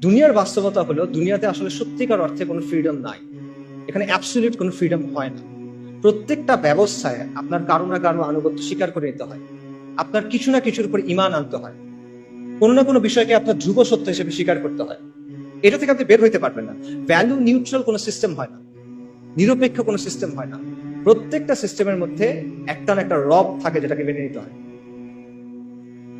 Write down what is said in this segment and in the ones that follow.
দুনিয়ার বাস্তবতা হলো দুনিয়াতে আসলে সত্যিকার অর্থে কোনো ফ্রিডম নাই। এখানে অ্যাবসলিউট কোনো ফ্রিডম হয় না। প্রত্যেকটা ব্যবস্থায় আপনার কারো না কারো আনুগত্য স্বীকার করে নিতে হয়, আপনার কিছু না কিছুর উপর ঈমান আনতে হয়, কোনো না কোনো বিষয়কে আপনার ধ্রুব সত্য হিসেবে স্বীকার করতে হয়। এটা থেকে আপনি বের হইতে পারবেন না। ভ্যালু নিউট্রাল কোনো সিস্টেম হয় না, নিরপেক্ষ কোনো সিস্টেম হয় না। প্রত্যেকটা সিস্টেমের মধ্যে একটা না একটা রব থাকে যেটাকে মেনে নিতে হয়।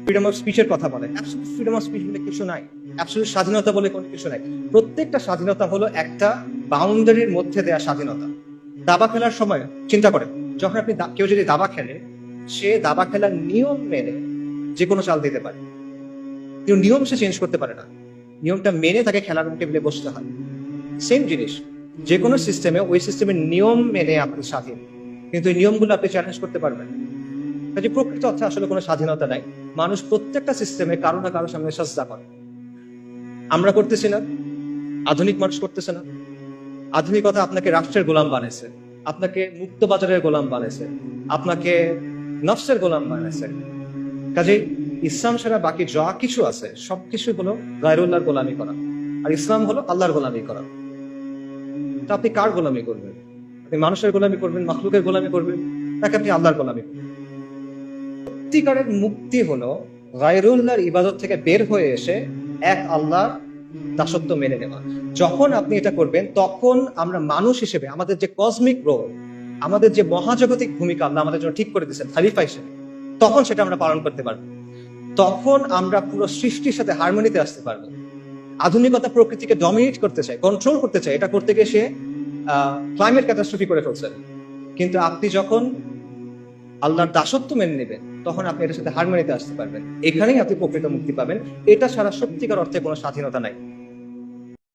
ফ্রিডম অফ স্পিচের কথা বলে, অ্যাবসলিউট ফ্রিডম অফ স্পিচ বলে কিছু নাই, অ্যাবসলিউট স্বাধীনতা বলে কোনো কিছু নাই। প্রত্যেকটা স্বাধীনতা হলো একটা বাউন্ডারির মধ্যে দেয়া স্বাধীনতা। দাবা খেলার সময় চিন্তা করেন, যখন আপনি কেউ যদি দাবা খেলে, সে দাবা খেলার নিয়ম মেনে যে কোনো চাল দিতে পারে, কিন্তু নিয়ম সে চেঞ্জ করতে পারে না। নিয়মটা মেনে তাকে খেলার টেবিলে বসতে হয়। সেম জিনিস, যে কোনো সিস্টেমে ওই সিস্টেমের নিয়ম মেনে আপনি স্বাধীন, কিন্তু এই নিয়মগুলো আপনি চ্যালেঞ্জ করতে পারবেন না। কাজে প্রকৃত অর্থে আসলে কোনো স্বাধীনতা নাই। মানুষ প্রত্যেকটা সিস্টেমে কারো না কারো সামনে সাজদা করে। আমরা করতেছি না, আধুনিক মানুষ করতেছে না। আধুনিকতা আপনাকে রাষ্ট্রের গোলাম বানাইছে, আপনাকে মুক্ত বাজারের গোলাম বানাইছে, আপনাকে নফসের গোলাম বানাইছে। কাজে ইসলাম ছাড়া বাকি যা কিছু আছে সবকিছু হলো গায়রুল্লাহর গোলামি করা, আর ইসলাম হলো আল্লাহর গোলামি করা। তা আপনি কার গোলামি করবেন? আপনি মানুষের গোলামি করবেন, মাখলুকের গোলামি করবেন, নাকি আপনি আল্লাহর গোলামি করবেন? সত্যিকারের মুক্তি হলো গায়রুল্লাহর ইবাদত থেকে বের হয়ে এসে এক আল্লাহর দাসত্ব মেনে নেওয়া। যখন আপনি এটা করবেন, তখন আমরা মানুষ হিসেবে আমাদের যে কসমিক রোল, আমাদের যে মহাজাগতিক ভূমিকা আল্লাহ আমাদের জন্য ঠিক করে দিয়েছেন খলিফা হিসেবে, তখন সেটা আমরা পালন করতে পারবো। তখন আমরা পুরো সৃষ্টির সাথে হারমোনিতে আসতে পারবো। আধুনিকতা প্রকৃতিকে ডমিনেট করতে চায়, কন্ট্রোল করতে চায়। এটা করতে গিয়ে সে ক্লাইমেট ক্যাটাস্ট্রফি করে ফেলছে। কিন্তু আপনি যখন আল্লাহর দাসত্ব মেনে নেবেন, তখন আপনি এটার সাথে হারমোনিতে আসতে পারবেন। এখানেই আপনি প্রকৃত মুক্তি পাবেন। এটা ছাড়া সত্যিকার অর্থে কোনো স্বাধীনতা নাই।